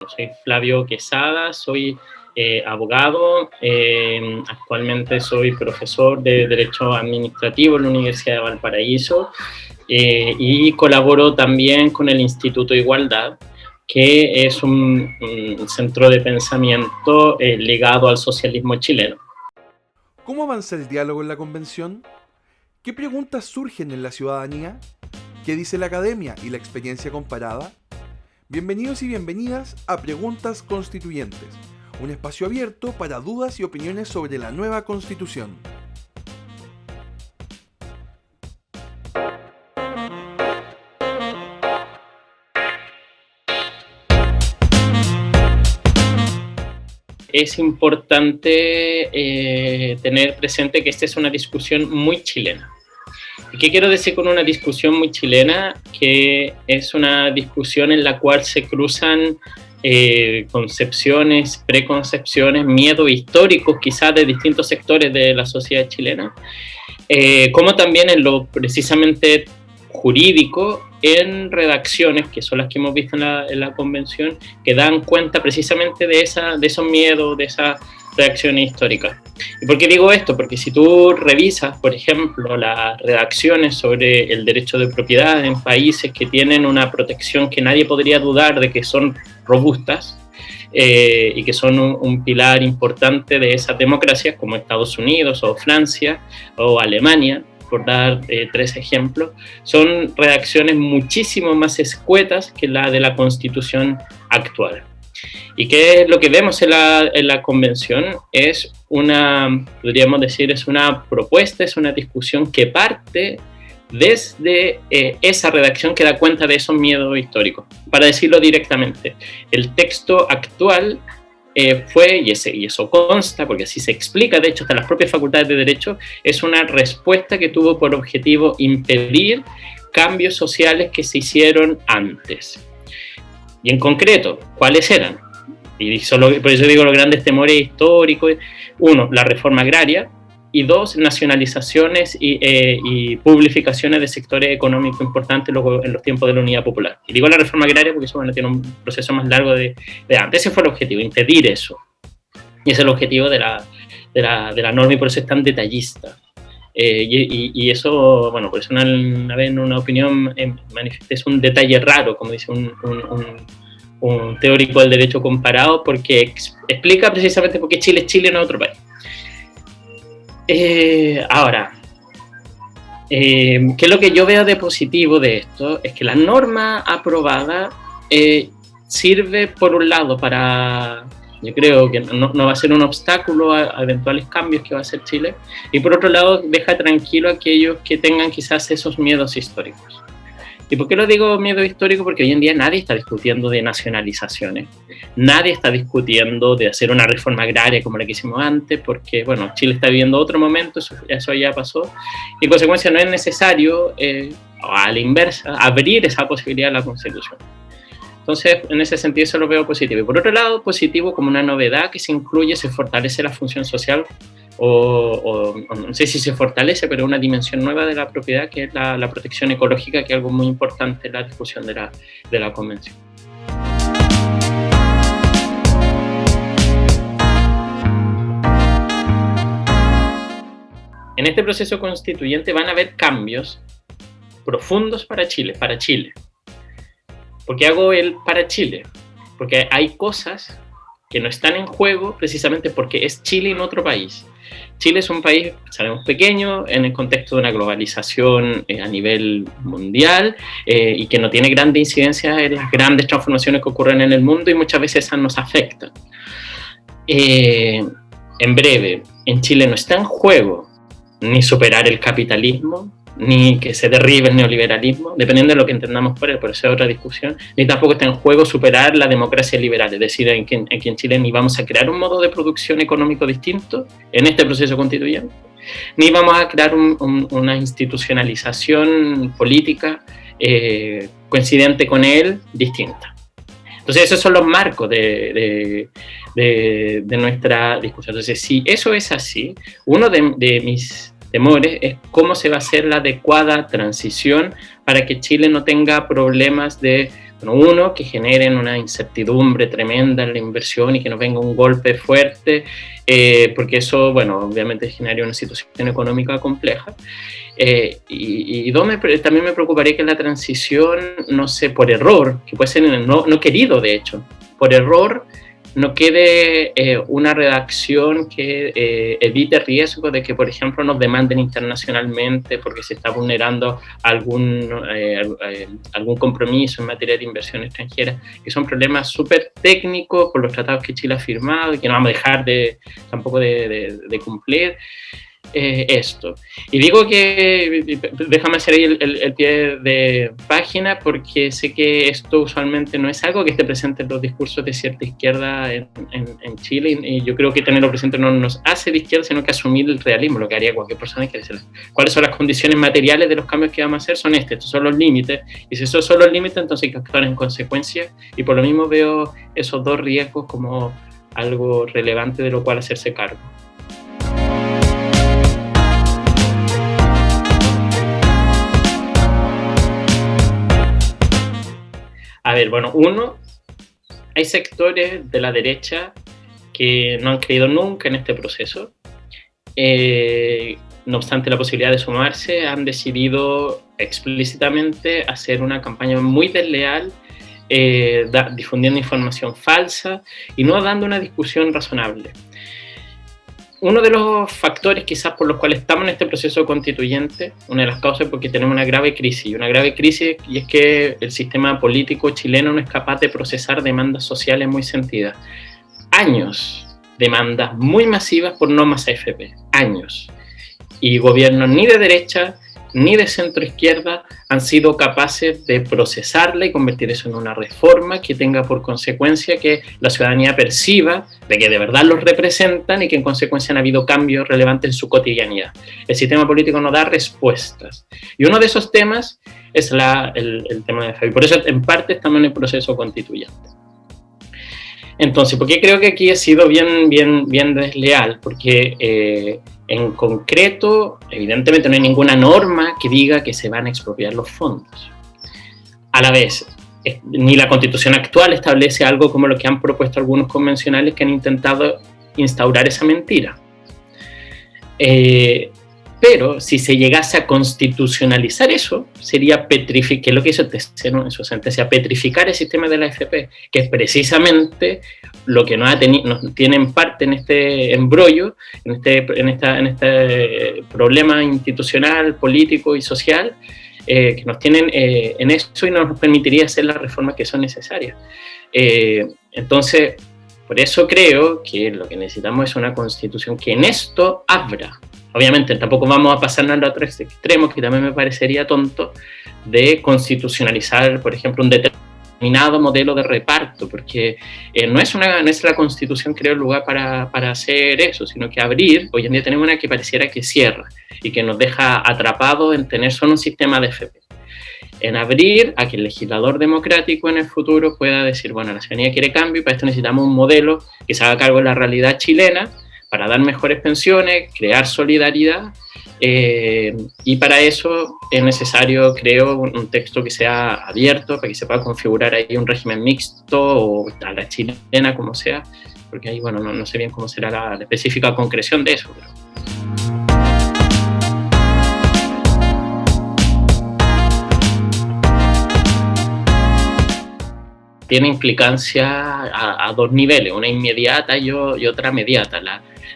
presento. Soy Flavio Quesada, soy abogado, actualmente soy profesor de Derecho Administrativo en la Universidad de Valparaíso y colaboro también con el Instituto Igualdad, que es un centro de pensamiento ligado al socialismo chileno. ¿Cómo avanza el diálogo en la convención? ¿Qué preguntas surgen en la ciudadanía? ¿Qué dice la academia y la experiencia comparada? Bienvenidos y bienvenidas a Preguntas Constituyentes, un espacio abierto para dudas y opiniones sobre la nueva Constitución. Es importante tener presente que esta es una discusión muy chilena. ¿Y qué quiero decir con una discusión muy chilena? Que es una discusión en la cual se cruzan concepciones, preconcepciones, miedos históricos quizás de distintos sectores de la sociedad chilena, como también en lo precisamente jurídico, en redacciones, que son las que hemos visto en la convención, que dan cuenta precisamente de esos miedos, de esas reacciones históricas. ¿Y por qué digo esto? Porque si tú revisas, por ejemplo, las redacciones sobre el derecho de propiedad en países que tienen una protección que nadie podría dudar de que son robustas y que son un pilar importante de esas democracias, como Estados Unidos o Francia o Alemania, por dar tres ejemplos, son redacciones muchísimo más escuetas que la de la Constitución actual. ¿Y qué es lo que vemos en la convención? Es podríamos decir, es una propuesta, es una discusión que parte desde esa redacción que da cuenta de esos miedos históricos. Para decirlo directamente, el texto actual fue, y eso consta, porque así se explica, de hecho, hasta las propias facultades de Derecho, es una respuesta que tuvo por objetivo impedir cambios sociales que se hicieron antes. Y en concreto, ¿cuáles eran? Y por eso digo los grandes temores históricos. Uno, la reforma agraria. Y dos, nacionalizaciones y publificaciones de sectores económicos importantes en los tiempos de la Unidad Popular. Y digo la reforma agraria porque eso tiene un proceso más largo de antes. Ese fue el objetivo, impedir eso. Y ese es el objetivo de la norma, y por eso es tan detallista. Y eso, bueno, por eso una vez en una opinión es un detalle raro, como dice un teórico del derecho comparado, porque explica precisamente por qué Chile es Chile, no otro país. Ahora, ¿qué es lo que yo veo de positivo de esto? Es que la norma aprobada sirve, por un lado, yo creo que no va a ser un obstáculo a eventuales cambios que va a hacer Chile, y por otro lado deja tranquilo a aquellos que tengan quizás esos miedos históricos. ¿Y por qué lo digo miedo histórico? Porque hoy en día nadie está discutiendo de nacionalizaciones, nadie está discutiendo de hacer una reforma agraria como la que hicimos antes, porque bueno, Chile está viviendo otro momento, eso ya pasó, y en consecuencia no es necesario, a la inversa, abrir esa posibilidad a la Constitución. Entonces, en ese sentido, eso lo veo positivo. Y por otro lado, positivo como una novedad que se incluye, se fortalece la función social, o no sé si se fortalece, pero una dimensión nueva de la propiedad, que es la protección ecológica, que es algo muy importante en la discusión de la Convención. En este proceso constituyente van a haber cambios profundos para Chile. ¿Por qué hago el para Chile? Porque hay cosas que no están en juego precisamente porque es Chile y no otro país. Chile es un país, sabemos, pequeño en el contexto de una globalización a nivel mundial y que no tiene grande incidencia en las grandes transformaciones que ocurren en el mundo, y muchas veces esas nos afectan. En breve, en Chile no está en juego ni superar el capitalismo, ni que se derribe el neoliberalismo, dependiendo de lo que entendamos por él, por eso es otra discusión, ni tampoco está en juego superar la democracia liberal, es decir, en que en Chile ni vamos a crear un modo de producción económico distinto en este proceso constituyente, ni vamos a crear una institucionalización política coincidente con él distinta. Entonces esos son los marcos de nuestra discusión. Entonces, si eso es así, uno de temores es cómo se va a hacer la adecuada transición para que Chile no tenga problemas de, bueno, uno, que generen una incertidumbre tremenda en la inversión y que nos venga un golpe fuerte, porque eso, bueno, obviamente generaría una situación económica compleja. Y dos, también me preocuparía que la transición, no sé, por error, que puede ser no querido de hecho, por error no quede una redacción que evite riesgo de que, por ejemplo, nos demanden internacionalmente porque se está vulnerando algún compromiso en materia de inversión extranjera, que son problemas súper técnicos por los tratados que Chile ha firmado y que no vamos a dejar tampoco de cumplir. Esto. Y digo que, déjame hacer ahí el pie de página, porque sé que esto usualmente no es algo que esté presente en los discursos de cierta izquierda en Chile, y yo creo que tenerlo presente no nos hace de izquierda, sino que asumir el realismo, lo que haría cualquier persona que decir cuáles son las condiciones materiales de los cambios que vamos a hacer, son estos son los límites, y si esos son los límites, entonces hay que actuar en consecuencia, y por lo mismo veo esos dos riesgos como algo relevante de lo cual hacerse cargo. A ver, bueno, uno, hay sectores de la derecha que no han creído nunca en este proceso. No obstante la posibilidad de sumarse, han decidido explícitamente hacer una campaña muy desleal, difundiendo información falsa y no dando una discusión razonable. Uno de los factores quizás por los cuales estamos en este proceso constituyente, una de las causas es porque tenemos una grave crisis, y es que el sistema político chileno no es capaz de procesar demandas sociales muy sentidas. Años, demandas muy masivas por no más AFP, años. Y gobiernos ni de derecha ni de centro izquierda han sido capaces de procesarla y convertir eso en una reforma que tenga por consecuencia que la ciudadanía perciba de que de verdad los representan y que en consecuencia han habido cambios relevantes en su cotidianidad. El sistema político no da respuestas. Y uno de esos temas es el tema de FABI. Por eso, en parte, estamos en el proceso constituyente. Entonces, ¿por qué creo que aquí ha sido bien desleal? Porque en concreto, evidentemente no hay ninguna norma que diga que se van a expropiar los fondos. A la vez, ni la Constitución actual establece algo como lo que han propuesto algunos convencionales que han intentado instaurar esa mentira. Pero si se llegase a constitucionalizar eso, sería petrificar, que es lo que hizo el TC, ¿no? En su sentencia, petrificar el sistema de la AFP, que es precisamente lo que nos tiene en parte en este embrollo, en este problema institucional, político y social, que nos tienen en eso y no nos permitiría hacer las reformas que son necesarias. Entonces, por eso creo que lo que necesitamos es una constitución que en esto abra. Obviamente tampoco vamos a pasarnos al otro extremo, que también me parecería tonto, de constitucionalizar, por ejemplo, un determinado modelo de reparto, porque no es la Constitución, creo, el lugar para hacer eso, sino que abrir. Hoy en día tenemos una que pareciera que cierra y que nos deja atrapados en tener solo un sistema de FP. En abrir a que el legislador democrático en el futuro pueda decir, bueno, la ciudadanía quiere cambio y para esto necesitamos un modelo que se haga cargo de la realidad chilena, para dar mejores pensiones, crear solidaridad, y para eso es necesario, creo, un texto que sea abierto, para que se pueda configurar ahí un régimen mixto o a la chilena, como sea, porque ahí, bueno, no sé bien cómo será la específica concreción de eso. Pero... tiene implicancia a dos niveles, una inmediata y otra mediata.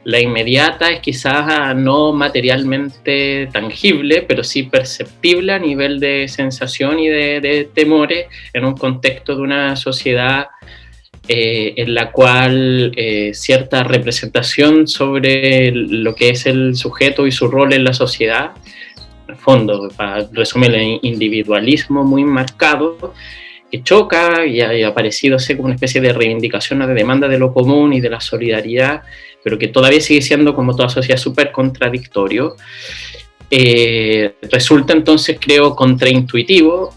La inmediata es quizás no materialmente tangible, pero sí perceptible a nivel de sensación y de temores en un contexto de una sociedad en la cual cierta representación sobre lo que es el sujeto y su rol en la sociedad, en el fondo, para resumir, el individualismo muy marcado, que choca y ha aparecido así como una especie de reivindicación, de demanda de lo común y de la solidaridad, pero que todavía sigue siendo, como toda sociedad, súper contradictorio. Resulta entonces, creo, contraintuitivo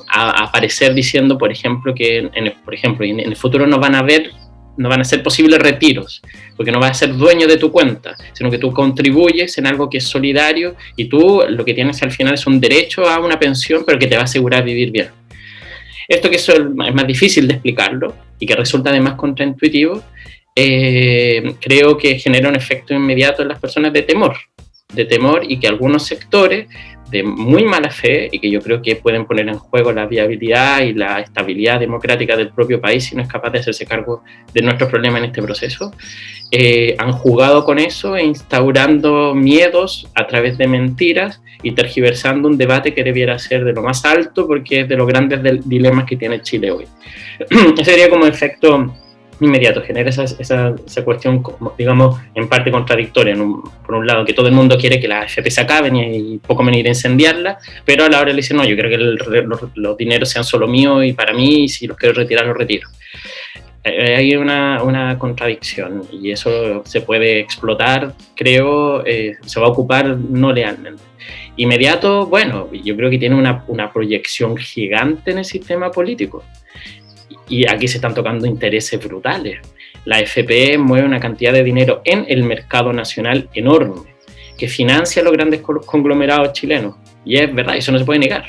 aparecer diciendo, por ejemplo, que en el futuro no van a haber no van a ser posibles retiros, porque no vas a ser dueño de tu cuenta, sino que tú contribuyes en algo que es solidario y tú lo que tienes al final es un derecho a una pensión, pero que te va a asegurar vivir bien. Esto que eso es más difícil de explicarlo y que resulta además contraintuitivo, creo que genera un efecto inmediato en las personas de temor y que algunos sectores de muy mala fe y que yo creo que pueden poner en juego la viabilidad y la estabilidad democrática del propio país si no es capaz de hacerse cargo de nuestros problemas en este proceso, han jugado con eso, instaurando miedos a través de mentiras y tergiversando un debate que debiera ser de lo más alto porque es de los grandes dilemas que tiene Chile hoy. Ese sería como efecto inmediato, genera esa cuestión, digamos, en parte contradictoria. Por un lado, que todo el mundo quiere que las AFP se acaben y poco menos ir a incendiarlas, pero a la hora le dicen, no, yo creo que los dineros sean solo míos y para mí, y si los quiero retirar, los retiro. Hay una contradicción y eso se puede explotar, creo, se va a ocupar no lealmente. Inmediato, bueno, yo creo que tiene una proyección gigante en el sistema político. Y aquí se están tocando intereses brutales. La AFP mueve una cantidad de dinero en el mercado nacional enorme, que financia a los grandes conglomerados chilenos. Y es verdad, eso no se puede negar.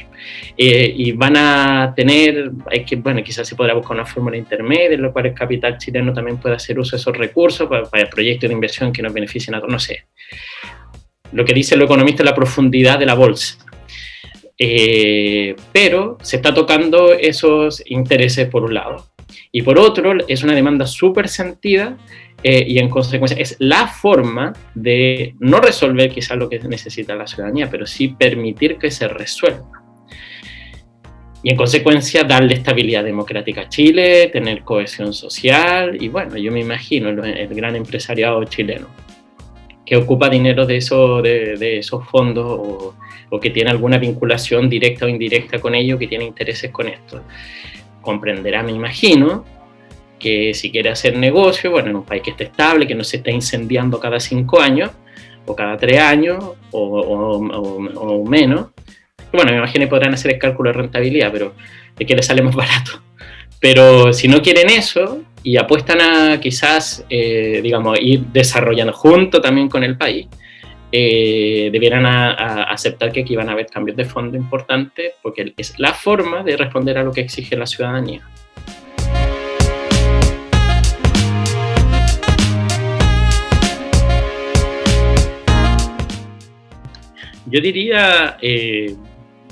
Y van a tener, bueno, quizás se podrá buscar una fórmula intermedia en la cual el capital chileno también pueda hacer uso de esos recursos para proyectos de inversión que nos beneficien a todos, no sé. Lo que dice el economista es la profundidad de la bolsa. Pero se está tocando esos intereses por un lado y por otro es una demanda súper sentida y en consecuencia es la forma de no resolver quizás lo que necesita la ciudadanía, pero sí permitir que se resuelva y en consecuencia darle estabilidad democrática a Chile, tener cohesión social y bueno, yo me imagino el gran empresariado chileno que ocupa dinero de esos fondos o que tiene alguna vinculación directa o indirecta con ello, que tiene intereses con esto. Comprenderá, me imagino, que si quiere hacer negocio, bueno, en un país que esté estable, que no se esté incendiando cada 5 años, o cada 3 años, o menos, bueno, me imagino que podrán hacer el cálculo de rentabilidad, pero de que les sale más barato. Pero si no quieren eso y apuestan a quizás, digamos, ir desarrollando junto también con el país, debieran aceptar que aquí van a haber cambios de fondo importantes porque es la forma de responder a lo que exige la ciudadanía. Yo diría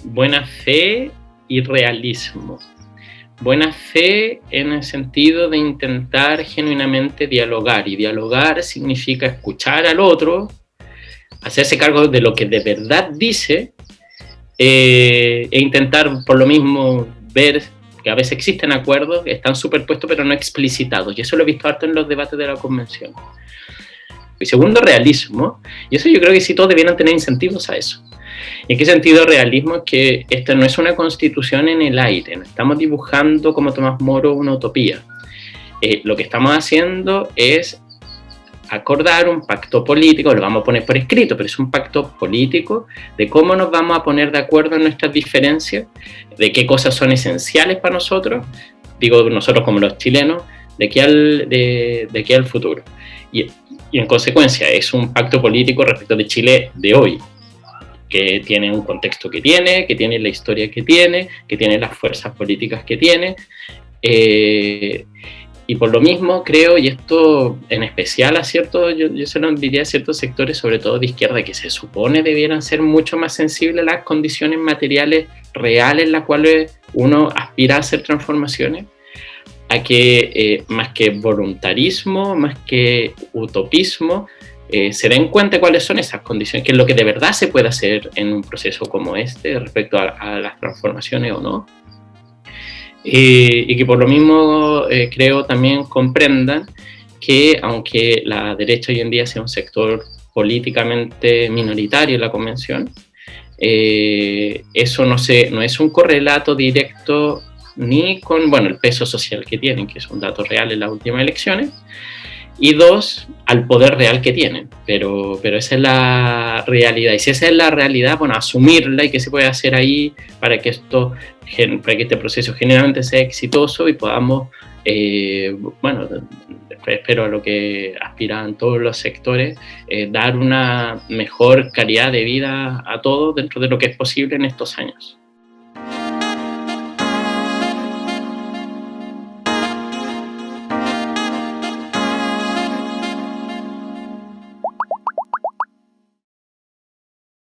buena fe y realismo. Buena fe en el sentido de intentar genuinamente dialogar, y dialogar significa escuchar al otro, hacerse cargo de lo que de verdad dice e intentar por lo mismo ver que a veces existen acuerdos que están superpuestos pero no explicitados, y eso lo he visto harto en los debates de la convención. Y segundo, realismo, y eso yo creo que sí todos debieran tener incentivos a eso. ¿Y en qué sentido realismo? Es que esta no es una constitución en el aire, no estamos dibujando como Tomás Moro una utopía. Lo que estamos haciendo es acordar un pacto político, lo vamos a poner por escrito, pero es un pacto político de cómo nos vamos a poner de acuerdo en nuestras diferencias, de qué cosas son esenciales para nosotros, digo nosotros como los chilenos, de qué al futuro. Y en consecuencia es un pacto político respecto de Chile de hoy, que tiene un contexto que tiene la historia que tiene las fuerzas políticas que tiene, y por lo mismo creo, y esto en especial a ciertos, yo se lo diría a ciertos sectores, sobre todo de izquierda, que se supone debieran ser mucho más sensibles a las condiciones materiales reales en las cuales uno aspira a hacer transformaciones, a que más que voluntarismo, más que utopismo, se den cuenta de cuáles son esas condiciones, qué es lo que de verdad se puede hacer en un proceso como este respecto a las transformaciones o no. Y que por lo mismo creo también comprendan que aunque la derecha hoy en día sea un sector políticamente minoritario en la convención, eso no es un correlato directo ni con el peso social que tienen, que es un dato real en las últimas elecciones, y dos, al poder real que tienen. Pero esa es la realidad. Y si esa es la realidad, bueno, asumirla y qué se puede hacer ahí para que este proceso genuinamente sea exitoso y podamos, bueno, espero a lo que aspiran todos los sectores, dar una mejor calidad de vida a todos dentro de lo que es posible en estos años.